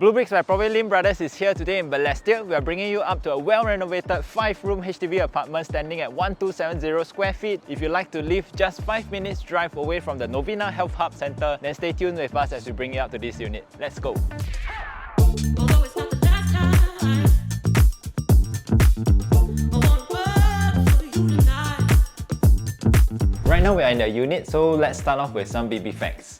bleubricks by PropertyLimBrothers is here today in Balestier. We are bringing you up to a well-renovated 5-room HDB apartment standing at 1270 square feet. If you like to live just 5 minutes drive away from the Novena Health Centre, then stay tuned with us as we bring you up to this unit. Let's go! Right now we are in the unit, so let's start off with some BB facts.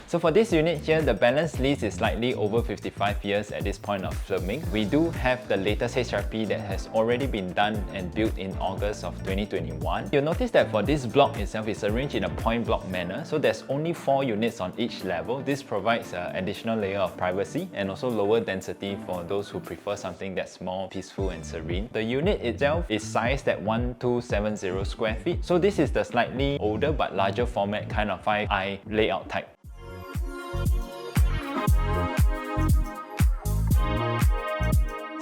So for this unit here, the balance lease is slightly over 55 years at this point of filming. We do have the latest HRP that has already been done and built in August of 2021. You'll notice that for this block itself, it's arranged in a point block manner, so there's only 4 units on each level. This provides an additional layer of privacy and also lower density for those who prefer something that's more peaceful and serene. The unit itself is sized at 1270 square feet, so this is the slightly older but larger format kind of 5i layout type.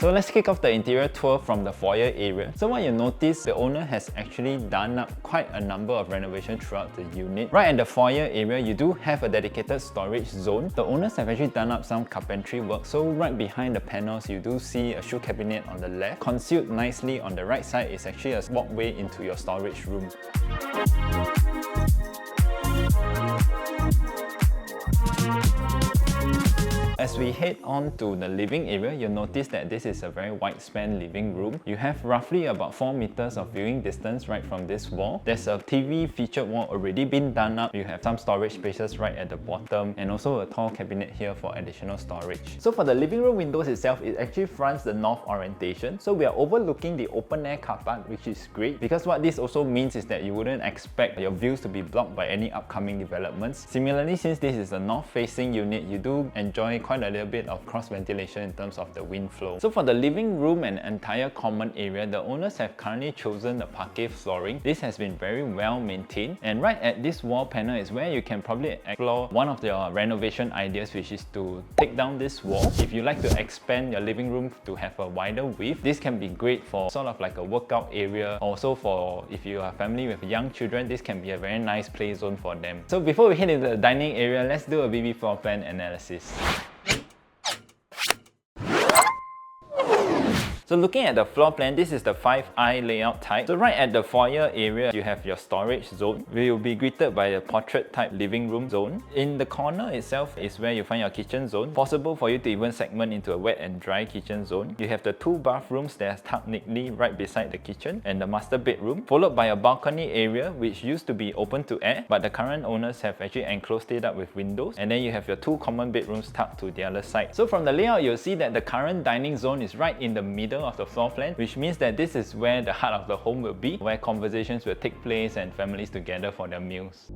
So let's kick off the interior tour from the foyer area. So what you notice, the owner has actually done up quite a number of renovations throughout the unit. Right at the foyer area, you do have a dedicated storage zone. The owners have actually done up some carpentry work. So right behind the panels, you do see a shoe cabinet on the left. Concealed nicely on the right side is actually a walkway into your storage room. As we head on to the living area, you'll notice that this is a very wide-span living room. You have roughly about 4 meters of viewing distance right from this wall. There's a TV featured wall already been done up. You have some storage spaces right at the bottom and also a tall cabinet here for additional storage. So for the living room windows itself, it actually fronts the north orientation. So we are overlooking the open-air car park, which is great because what this also means is that you wouldn't expect your views to be blocked by any upcoming developments. Similarly, since this is a north-facing unit, you do enjoy quite a little bit of cross ventilation in terms of the wind flow. So for the living room and entire common area, the owners have currently chosen the parquet flooring. This has been very well maintained, and right at this wall panel is where you can probably explore one of your renovation ideas, which is to take down this wall. If you like to expand your living room to have a wider width, this can be great for sort of like a workout area. Also for if you are a family with young children, this can be a very nice play zone for them. So before we head into the dining area, let's do a BB floor plan analysis. So looking at the floor plan, this is the 5i layout type. So right at the foyer area, you have your storage zone. We will be greeted by a portrait type living room zone. In the corner itself is where you find your kitchen zone. Possible for you to even segment into a wet and dry kitchen zone. You have the 2 bathrooms that are tucked neatly right beside the kitchen and the master bedroom, followed by a balcony area which used to be open to air, but the current owners have actually enclosed it up with windows. And then you have your 2 common bedrooms tucked to the other side. So from the layout, you'll see that the current dining zone is right in the middle of the floor plan, which means that this is where the heart of the home will be, where conversations will take place and families together for their meals.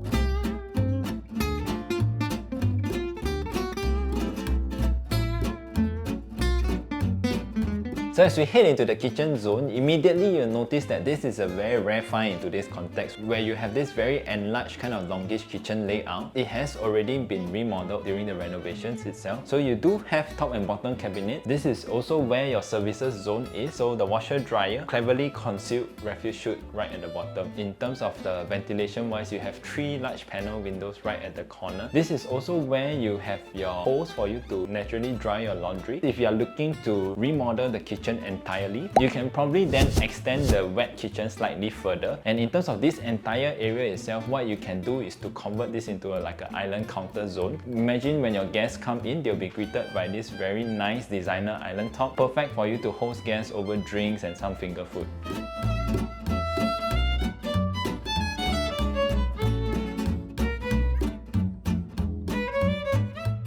So as we head into the kitchen zone, immediately you'll notice that this is a very rare find in today's context, where you have this very enlarged kind of longish kitchen layout. It has already been remodeled during the renovations itself. So you do have top and bottom cabinet. This is also where your services zone is. So the washer dryer, cleverly concealed refuse chute right at the bottom. In terms of the ventilation wise, you have 3 large panel windows right at the corner. This is also where you have your holes for you to naturally dry your laundry. If you are looking to remodel the kitchen entirely, you can probably then extend the wet kitchen slightly further. And in terms of this entire area itself, what you can do is to convert this into like an island counter zone. Imagine when your guests come in, they'll be greeted by this very nice designer island top, perfect for you to host guests over drinks and some finger food.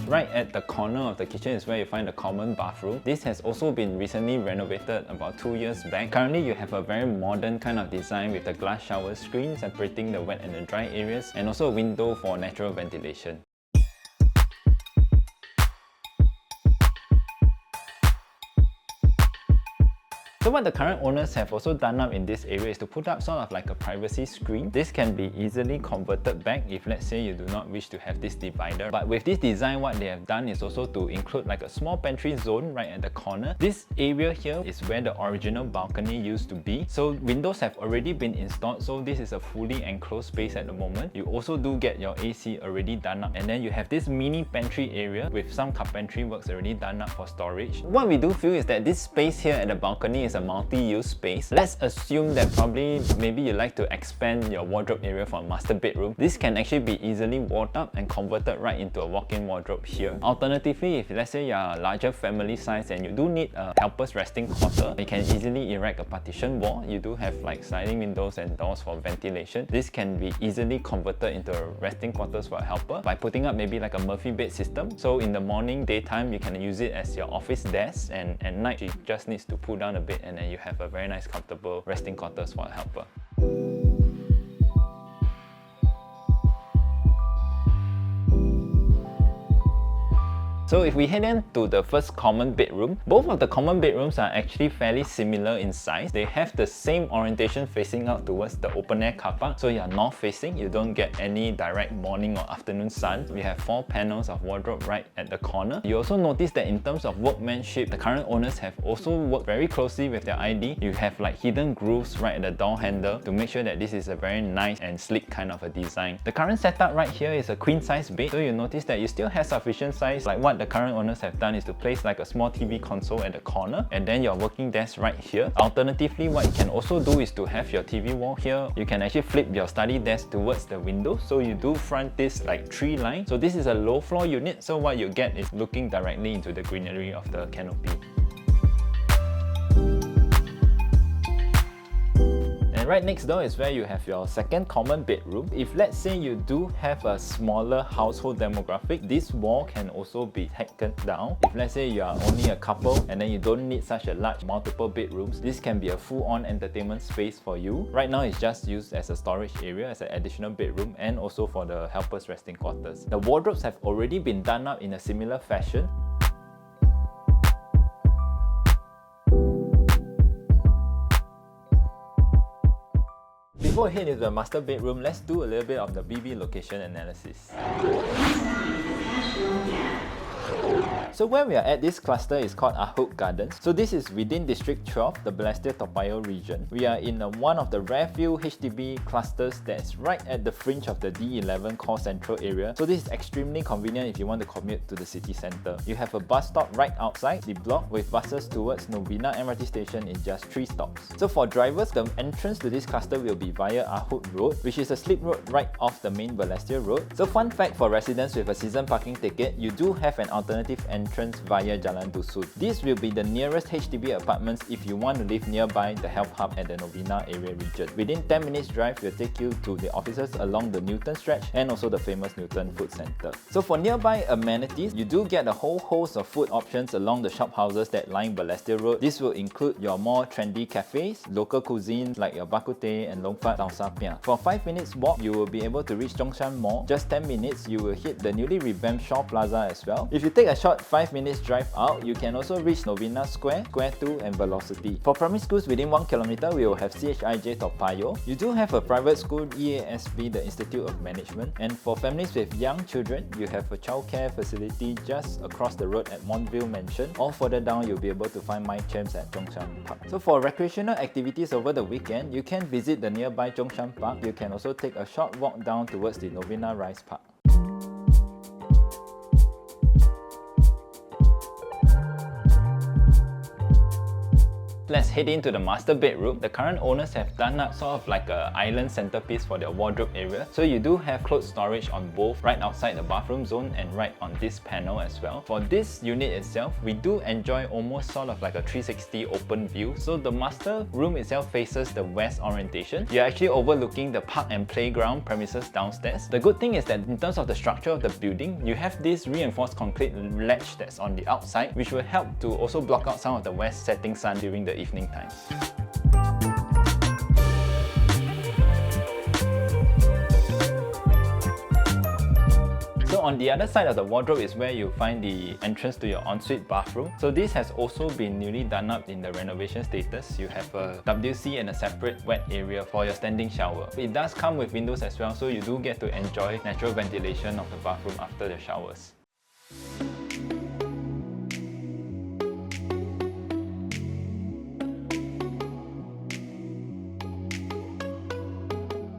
Right at the corner of the kitchen is where you find the common bathroom. This has also been recently renovated about 2 years back. Currently, you have a very modern kind of design with the glass shower screen separating the wet and the dry areas, and also a window for natural ventilation. So what the current owners have also done up in this area is to put up sort of like a privacy screen. This can be easily converted back if let's say you do not wish to have this divider. But with this design, what they have done is also to include like a small pantry zone right at the corner. This area here is where the original balcony used to be. So windows have already been installed, so this is a fully enclosed space at the moment. You also do get your AC already done up, and then you have this mini pantry area with some carpentry works already done up for storage. What we do feel is that this space here at the balcony is a multi-use space. Let's assume that probably maybe you like to expand your wardrobe area for a master bedroom. This can actually be easily walled up and converted right into a walk-in wardrobe here. Alternatively, if let's say you're a larger family size and you do need a helper's resting quarter, you can easily erect a partition wall. You do have like sliding windows and doors for ventilation. This can be easily converted into a resting quarters for a helper by putting up maybe like a Murphy bed system. So in the morning, daytime, you can use it as your office desk, and at night she just needs to pull down a bit and then you have a very nice comfortable resting quarters for a helper. So if we head into the first common bedroom, both of the common bedrooms are actually fairly similar in size. They have the same orientation facing out towards the open air car park. So you're north facing, you don't get any direct morning or afternoon sun. We have 4 panels of wardrobe right at the corner. You also notice that in terms of workmanship, the current owners have also worked very closely with their ID. You have like hidden grooves right at the door handle to make sure that this is a very nice and sleek kind of a design. The current setup right here is a queen size bed. So you notice that you still have sufficient size. Like what the current owners have done is to place like a small TV console at the corner, and then your working desk right here. Alternatively, what you can also do is to have your TV wall here. You can actually flip your study desk towards the window, so you do front this like tree line. So this is a low floor unit, so what you get is looking directly into the greenery of the canopy. And right next door is where you have your second common bedroom. If let's say you do have a smaller household demographic, this wall can also be taken down. If let's say you are only a couple and then you don't need such a large multiple bedrooms, this can be a full-on entertainment space for you. Right now it's just used as a storage area, as an additional bedroom, and also for the helpers resting quarters. The wardrobes have already been done up in a similar fashion. Before we head into the master bedroom, let's do a little bit of the BB location analysis. So where we are at, this cluster is called Ahok Gardens. So this is within District 12, the Balestier Toa Payoh region. We are in one of the rare few HDB clusters that is right at the fringe of the D11 core central area. So this is extremely convenient if you want to commute to the city centre. You have a bus stop right outside the block with buses towards Novena MRT station in just 3 stops. So for drivers, the entrance to this cluster will be via Ahok Road, which is a slip road right off the main Balestier Road. So fun fact for residents with a season parking ticket, you do have an alternative entrance via Jalan Dusun. This will be the nearest HDB apartments if you want to live nearby the health hub at the Novena area region. Within 10 minutes drive, will take you to the offices along the Newton stretch and also the famous Newton Food Centre. So for nearby amenities, you do get a whole host of food options along the shop houses that line Balestier Road. This will include your more trendy cafes, local cuisines like your bak kut teh and long fat tau sa piah. For 5 minutes walk, you will be able to reach Zhongshan Mall. Just 10 minutes, you will hit the newly revamped Shaw Plaza as well. If you take a short 5 minutes drive out, you can also reach Novena Square, Square 2 and Velocity. For primary schools within 1 km, we will have CHIJ Toa Payoh. You do have a private school, EASB, the Institute of Management. And for families with young children, you have a childcare facility just across the road at Montville Mansion. Or further down, you'll be able to find My Champs at Zhongshan Park. So for recreational activities over the weekend, you can visit the nearby Zhongshan Park. You can also take a short walk down towards the Novena Rise Park. Let's head into the master bedroom. The current owners have done up sort of like an island centerpiece for their wardrobe area. So you do have clothes storage on both right outside the bathroom zone and right on this panel as well. For this unit itself, we do enjoy almost sort of like a 360 open view. So the master room itself faces the west orientation. You're actually overlooking the park and playground premises downstairs. The good thing is that in terms of the structure of the building, you have this reinforced concrete ledge that's on the outside, which will help to also block out some of the west setting sun during the evening times. So On the other side of the wardrobe is where you find the entrance to your ensuite bathroom. So this has also been newly done up in the renovation status. You have a WC and a separate wet area for your standing shower. It does come with windows as well, so you do get to enjoy natural ventilation of the bathroom after the showers.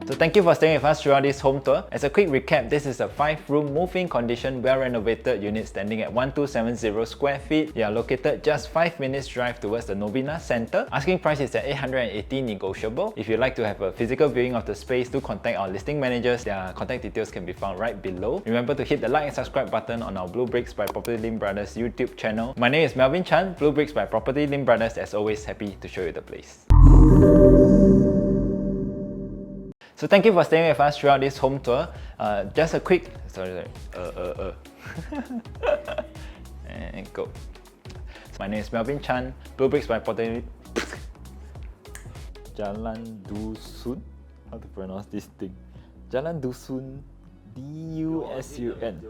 So thank you for staying with us throughout this home tour. As a quick recap, this is a 5-room move-in condition, well-renovated unit standing at 1270 square feet. You are located just 5 minutes drive towards the Novena Centre. Asking price is at 880 negotiable. If you'd like to have a physical viewing of the space, do contact our listing managers. Their contact details can be found right below. Remember to hit the like and subscribe button on our bleubricks by PropertyLimBrothers YouTube channel. My name is Melvin Chan, bleubricks by PropertyLimBrothers. As always, happy to show you the place. So thank you for staying with us throughout this home tour. Just a quick, and go. So my name is Melvin Chan, bleubricks by PropertyLimBrothers. Jalan Dusun. How to pronounce this thing? Jalan Dusun, D-U-S-U-N.